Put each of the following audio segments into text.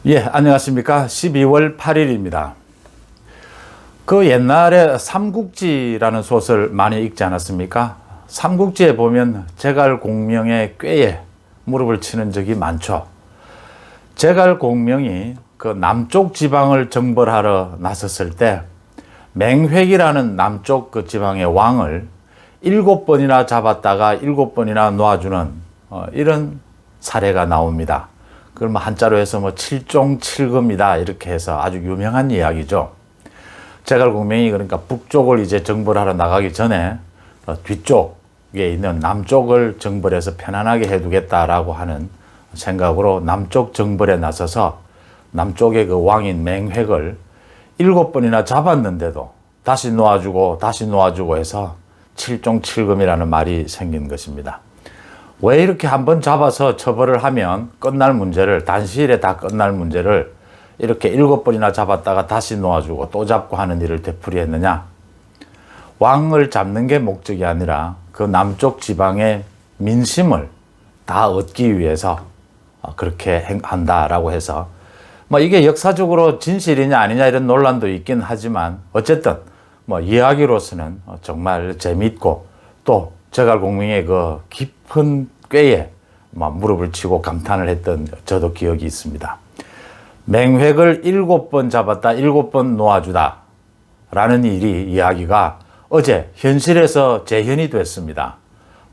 예, 안녕하십니까. 12월 8일입니다. 그 옛날에 삼국지라는 소설 많이 읽지 않았습니까? 삼국지에 보면 제갈공명의 꾀에 무릎을 치는 적이 많죠. 제갈공명이 그 남쪽 지방을 정벌하러 나섰을 때 맹획이라는 남쪽 그 지방의 왕을 7번이나 잡았다가 7번이나 놓아주는 이런 사례가 나옵니다. 그걸 뭐 한자로 해서 뭐 칠종칠금이다 이렇게 해서 아주 유명한 이야기죠. 제갈공명이 그러니까 북쪽을 이제 정벌하러 나가기 전에 뒤쪽에 있는 남쪽을 정벌해서 편안하게 해두겠다라고 하는 생각으로 남쪽 정벌에 나서서 남쪽의 그 왕인 맹획을 7번이나 잡았는데도 다시 놓아주고 해서 칠종칠금이라는 말이 생긴 것입니다. 왜 이렇게 한번 잡아서 처벌을 하면 끝날 문제를, 단시일에 다 끝날 문제를 이렇게 7번이나 잡았다가 다시 놓아주고 또 잡고 하는 일을 되풀이했느냐? 왕을 잡는 게 목적이 아니라 그 남쪽 지방의 민심을 다 얻기 위해서 그렇게 한다라고 해서 뭐 이게 역사적으로 진실이냐 아니냐 이런 논란도 있긴 하지만 어쨌든 뭐 이야기로서는 정말 재미있고 또 제갈공명의 그 깊은 꾀에 무릎을 치고 감탄을 했던 저도 기억이 있습니다. 맹획을 7번 잡았다 7번 놓아주다 라는 이야기가 어제 현실에서 재현이 됐습니다.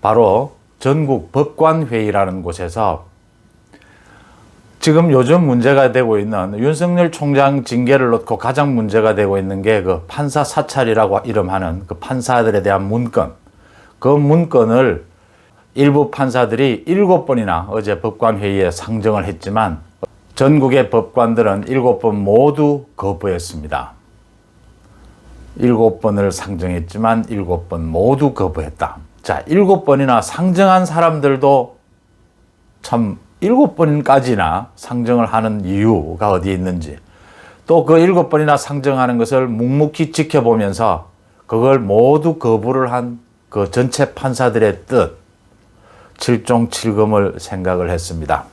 바로 전국 법관회의라는 곳에서 지금 요즘 문제가 되고 있는 윤석열 총장 징계를 놓고 가장 문제가 되고 있는 게 그 판사 사찰이라고 이름하는 그 판사들에 대한 문건. 그 문건을 일부 판사들이 7번이나 어제 법관회의에 상정을 했지만 전국의 법관들은 7번 모두 거부했습니다. 7번을 상정했지만 7번 모두 거부했다. 자, 7번이나 상정한 사람들도 참 7번까지나 상정을 하는 이유가 어디에 있는지, 또 그 7번이나 상정하는 것을 묵묵히 지켜보면서 그걸 모두 거부를 한 그 전체 판사들의 뜻, 칠종칠금을 생각을 했습니다.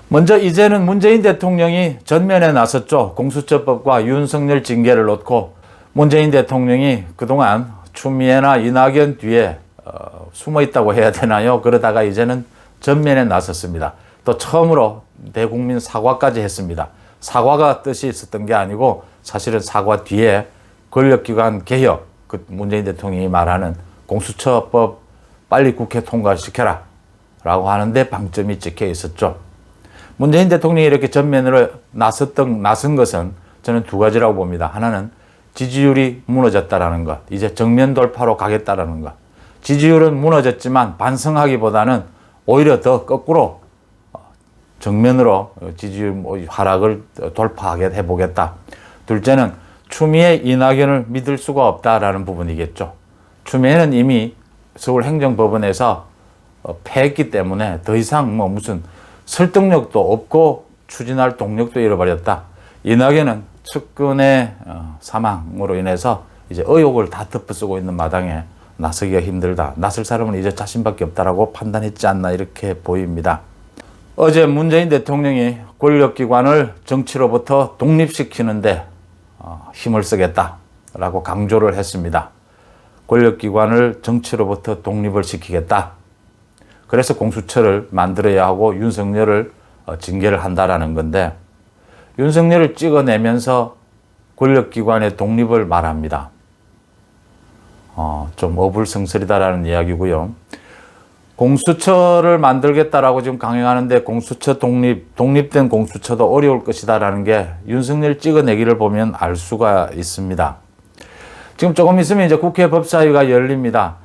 먼저 이제는 문재인 대통령이 전면에 나섰죠. 공수처법과 윤석열 징계를 놓고 문재인 대통령이 그동안 추미애나 이낙연 뒤에 숨어 있다고 해야 되나요? 그러다가 이제는 전면에 나섰습니다. 또 처음으로 대국민 사과까지 했습니다. 사과가 뜻이 있었던 게 아니고 사실은 사과 뒤에 권력기관 개혁, 그 문재인 대통령이 말하는 공수처법 빨리 국회 통과시켜라 라고 하는데 방점이 찍혀 있었죠. 문재인 대통령이 이렇게 전면으로 나선 것은 저는 두 가지라고 봅니다. 하나는 지지율이 무너졌다라는 것, 이제 정면 돌파로 가겠다라는 것. 지지율은 무너졌지만 반성하기보다는 오히려 더 거꾸로 정면으로 지지율 하락을 돌파하게 해보겠다. 둘째는 추미애 이낙연을 믿을 수가 없다라는 부분이겠죠. 추미애는 이미 서울행정법원에서 패했기 때문에 더 이상 무슨 설득력도 없고 추진할 동력도 잃어버렸다. 이낙연은 측근의 사망으로 인해서 이제 의혹을 다 덮어쓰고 있는 마당에 나서기가 힘들다. 나설 사람은 이제 자신밖에 없다라고 판단했지 않나 이렇게 보입니다. 어제 문재인 대통령이 권력기관을 정치로부터 독립시키는데 힘을 쓰겠다라고 강조를 했습니다. 권력기관을 정치로부터 독립을 시키겠다. 그래서 공수처를 만들어야 하고 윤석열을 징계를 한다라는 건데 윤석열을 찍어내면서 권력기관의 독립을 말합니다. 좀 어불성설이다라는 이야기고요. 공수처를 만들겠다라고 지금 강행하는데 공수처 독립된 공수처도 어려울 것이다라는 게 윤석열 찍어내기를 보면 알 수가 있습니다. 지금 조금 있으면 이제 국회 법사위가 열립니다.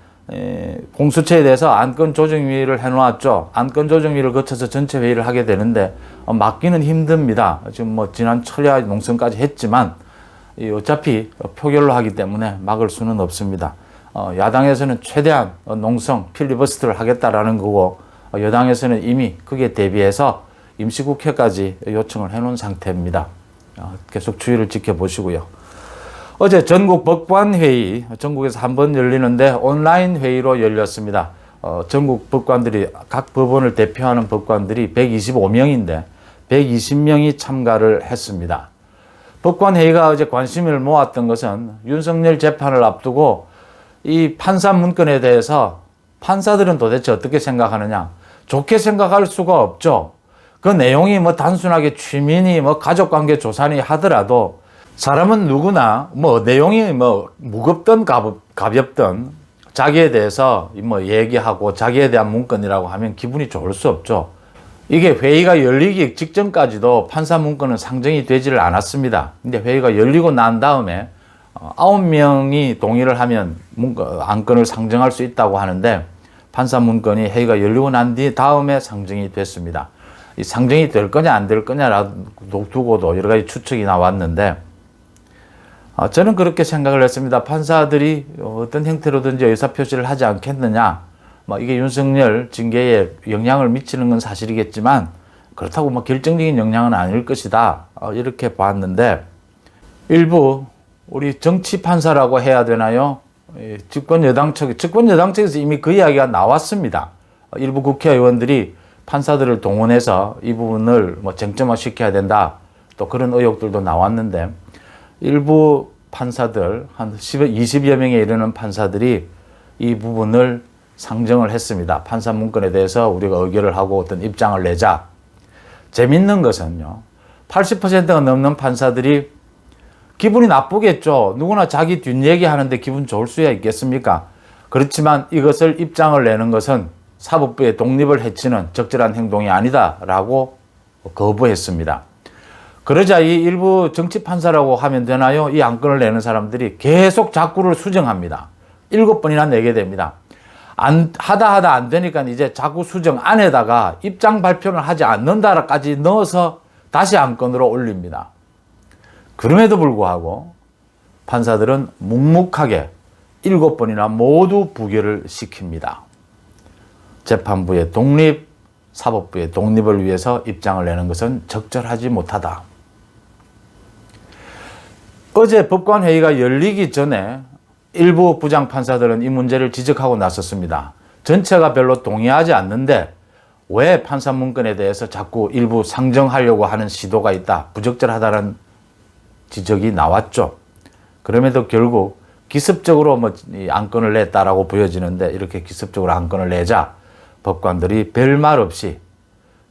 공수처에 대해서 안건조정위를 해놓았죠. 안건조정위를 거쳐서 전체 회의를 하게 되는데 막기는 힘듭니다. 지금 지난 철야 농성까지 했지만 어차피 표결로 하기 때문에 막을 수는 없습니다. 야당에서는 최대한 농성, 필리버스터를 하겠다라는 거고 여당에서는 이미 그게 대비해서 임시국회까지 요청을 해놓은 상태입니다. 계속 주의를 지켜보시고요. 어제 전국 법관회의, 전국에서 한 번 열리는데 온라인 회의로 열렸습니다. 전국 법관들이, 각 법원을 대표하는 법관들이 125명인데 120명이 참가를 했습니다. 법관회의가 어제 관심을 모았던 것은 윤석열 재판을 앞두고 이 판사 문건에 대해서 판사들은 도대체 어떻게 생각하느냐. 좋게 생각할 수가 없죠. 그 내용이 뭐 단순하게 취미니 뭐 가족관계 조사니 하더라도 사람은 누구나 뭐 내용이 뭐 무겁든 가볍든 자기에 대해서 뭐 얘기하고 자기에 대한 문건이라고 하면 기분이 좋을 수 없죠. 이게 회의가 열리기 직전까지도 판사 문건은 상정이 되지를 않았습니다. 근데 회의가 열리고 난 다음에 9명이 동의를 하면 안건을 상정할 수 있다고 하는데 판사 문건이 회의가 열리고 난 다음에 상정이 됐습니다. 이 상정이 될 거냐 안 될 거냐라고 두고도 여러 가지 추측이 나왔는데 저는 그렇게 생각을 했습니다. 판사들이 어떤 형태로든지 의사표시를 하지 않겠느냐. 이게 윤석열 징계에 영향을 미치는 건 사실이겠지만 그렇다고 결정적인 영향은 아닐 것이다. 이렇게 봤는데 일부 우리 정치 판사라고 해야 되나요? 집권 여당 측에서 이미 그 이야기가 나왔습니다. 일부 국회의원들이 판사들을 동원해서 이 부분을 쟁점화 시켜야 된다. 또 그런 의혹들도 나왔는데 일부 판사들 한 20여 명에 이르는 판사들이 이 부분을 상정을 했습니다. 판사 문건에 대해서 우리가 의결을 하고 어떤 입장을 내자. 재밌는 것은요. 80%가 넘는 판사들이 기분이 나쁘겠죠. 누구나 자기 뒷얘기 하는데 기분 좋을 수야 있겠습니까? 그렇지만 이것을 입장을 내는 것은 사법부의 독립을 해치는 적절한 행동이 아니다라고 거부했습니다. 그러자 이 일부 정치 판사라고 하면 되나요? 이 안건을 내는 사람들이 계속 자꾸를 수정합니다. 7번이나 내게 됩니다. 하다 안 되니까 이제 자꾸 수정 안에다가 입장 발표를 하지 않는다까지 넣어서 다시 안건으로 올립니다. 그럼에도 불구하고 판사들은 묵묵하게 7번이나 모두 부결을 시킵니다. 재판부의 독립, 사법부의 독립을 위해서 입장을 내는 것은 적절하지 못하다. 어제 법관회의가 열리기 전에 일부 부장판사들은 이 문제를 지적하고 나섰습니다. 전체가 별로 동의하지 않는데 왜 판사 문건에 대해서 자꾸 일부 상정하려고 하는 시도가 있다. 부적절하다는 지적이 나왔죠. 그럼에도 결국 기습적으로 이 안건을 냈다라고 보여지는데 이렇게 기습적으로 안건을 내자 법관들이 별말 없이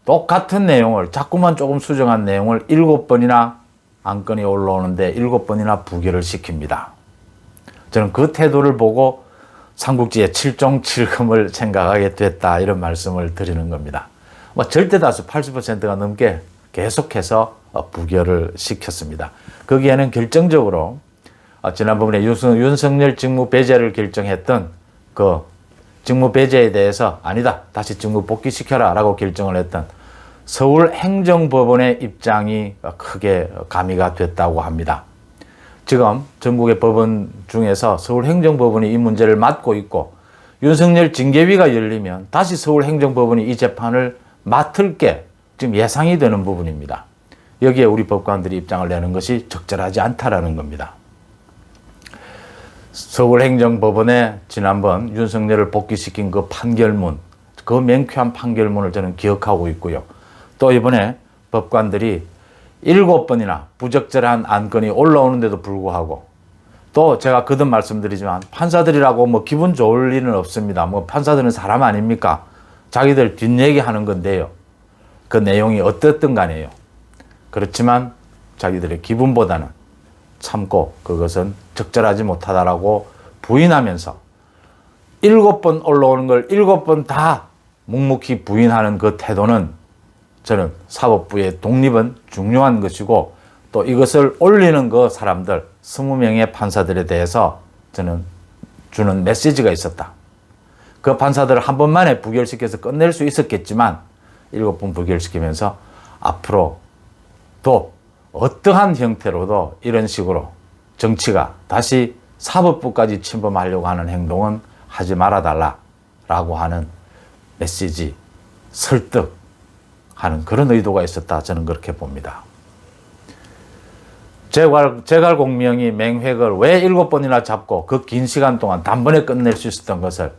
똑같은 내용을 자꾸만 조금 수정한 내용을 7번이나 안건이 올라오는데 7번이나 부결을 시킵니다. 저는 그 태도를 보고 삼국지의 7종7금을 생각하게 됐다 이런 말씀을 드리는 겁니다. 절대 다수 80%가 넘게 계속해서 부결을 시켰습니다. 거기에는 결정적으로 지난번에 윤석열 직무 배제를 결정했던 그 직무 배제에 대해서 아니다 다시 직무 복귀시켜라 라고 결정을 했던 서울행정법원의 입장이 크게 가미가 됐다고 합니다. 지금 전국의 법원 중에서 서울행정법원이 이 문제를 맡고 있고 윤석열 징계위가 열리면 다시 서울행정법원이 이 재판을 맡을 게 지금 예상이 되는 부분입니다. 여기에 우리 법관들이 입장을 내는 것이 적절하지 않다라는 겁니다. 서울행정법원에 지난번 윤석열을 복귀시킨 그 판결문, 그 명쾌한 판결문을 저는 기억하고 있고요. 또 이번에 법관들이 7번이나 부적절한 안건이 올라오는데도 불구하고 또 제가 거듭 말씀드리지만 판사들이라고 기분 좋을 일은 없습니다. 판사들은 사람 아닙니까? 자기들 뒷얘기 하는 건데요. 그 내용이 어떻든 간에요. 그렇지만 자기들의 기분보다는 참고 그것은 적절하지 못하다라고 부인하면서 7번 올라오는 걸 7번 다 묵묵히 부인하는 그 태도는 저는 사법부의 독립은 중요한 것이고 또 이것을 올리는 그 사람들 20명의 판사들에 대해서 저는 주는 메시지가 있었다. 그 판사들을 한 번만에 부결시켜서 끝낼 수 있었겠지만 7번 부결시키면서 앞으로 또 어떠한 형태로도 이런 식으로 정치가 다시 사법부까지 침범하려고 하는 행동은 하지 말아달라라고 하는 메시지, 설득하는 그런 의도가 있었다. 저는 그렇게 봅니다. 재갈 공명이 맹획을 왜 7번이나 잡고 그 긴 시간 동안 단번에 끝낼 수 있었던 것을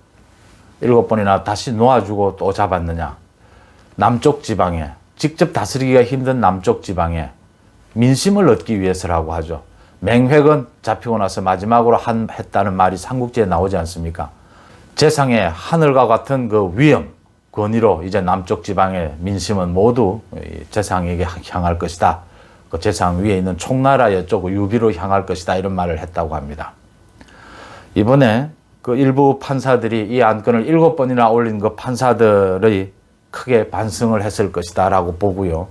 7번이나 다시 놓아주고 또 잡았느냐. 남쪽 지방에 직접 다스리기가 힘든 남쪽 지방에 민심을 얻기 위해서라고 하죠. 맹획은 잡히고 나서 마지막으로 했다는 말이 삼국지에 나오지 않습니까? 재상의 하늘과 같은 그 위엄, 권위로 이제 남쪽 지방의 민심은 모두 재상에게 향할 것이다. 그 재상 위에 있는 총나라 쪽 유비로 향할 것이다. 이런 말을 했다고 합니다. 이번에 그 일부 판사들이 이 안건을 7번이나 올린 그 판사들의 크게 반성을 했을 것이다 라고 보고요.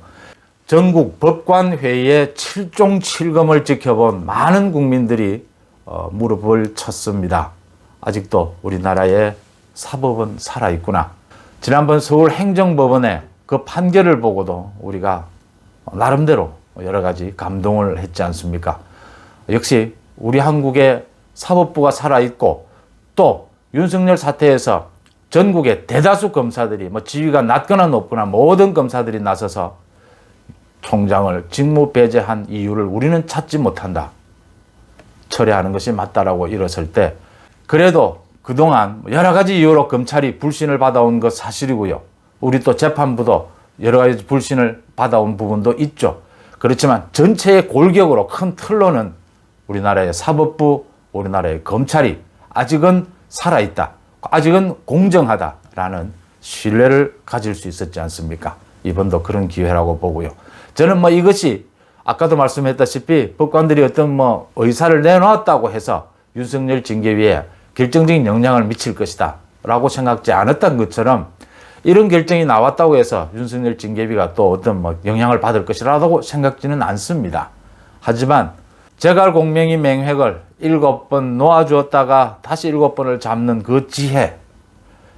전국 법관회의의 7종 7검을 지켜본 많은 국민들이 무릎을 쳤습니다. 아직도 우리나라의 사법은 살아있구나. 지난번 서울행정법원의 그 판결을 보고도 우리가 나름대로 여러 가지 감동을 했지 않습니까? 역시 우리 한국의 사법부가 살아있고 또 윤석열 사태에서 전국의 대다수 검사들이 지위가 낮거나 높거나 모든 검사들이 나서서 총장을 직무 배제한 이유를 우리는 찾지 못한다. 처리하는 것이 맞다라고 일었을 때 그래도 그동안 여러 가지 이유로 검찰이 불신을 받아온 것 사실이고요. 우리 또 재판부도 여러 가지 불신을 받아온 부분도 있죠. 그렇지만 전체의 골격으로 큰 틀로는 우리나라의 사법부, 우리나라의 검찰이 아직은 살아있다. 아직은 공정하다라는 신뢰를 가질 수 있었지 않습니까? 이번도 그런 기회라고 보고요. 저는 이것이 아까도 말씀했다시피 법관들이 어떤 의사를 내놓았다고 해서 윤석열 징계위에 결정적인 영향을 미칠 것이다 라고 생각지 않았던 것처럼 이런 결정이 나왔다고 해서 윤석열 징계위가 또 어떤 영향을 받을 것이라고 생각지는 않습니다. 하지만 재갈 공명이 맹획을 7번 놓아주었다가 다시 7번을 잡는 그 지혜,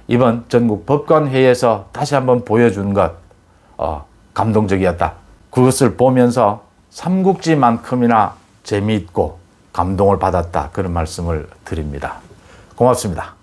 이번 전국 법관회의에서 다시 한번 보여준 것 감동적이었다. 그것을 보면서 삼국지만큼이나 재미있고 감동을 받았다. 그런 말씀을 드립니다. 고맙습니다.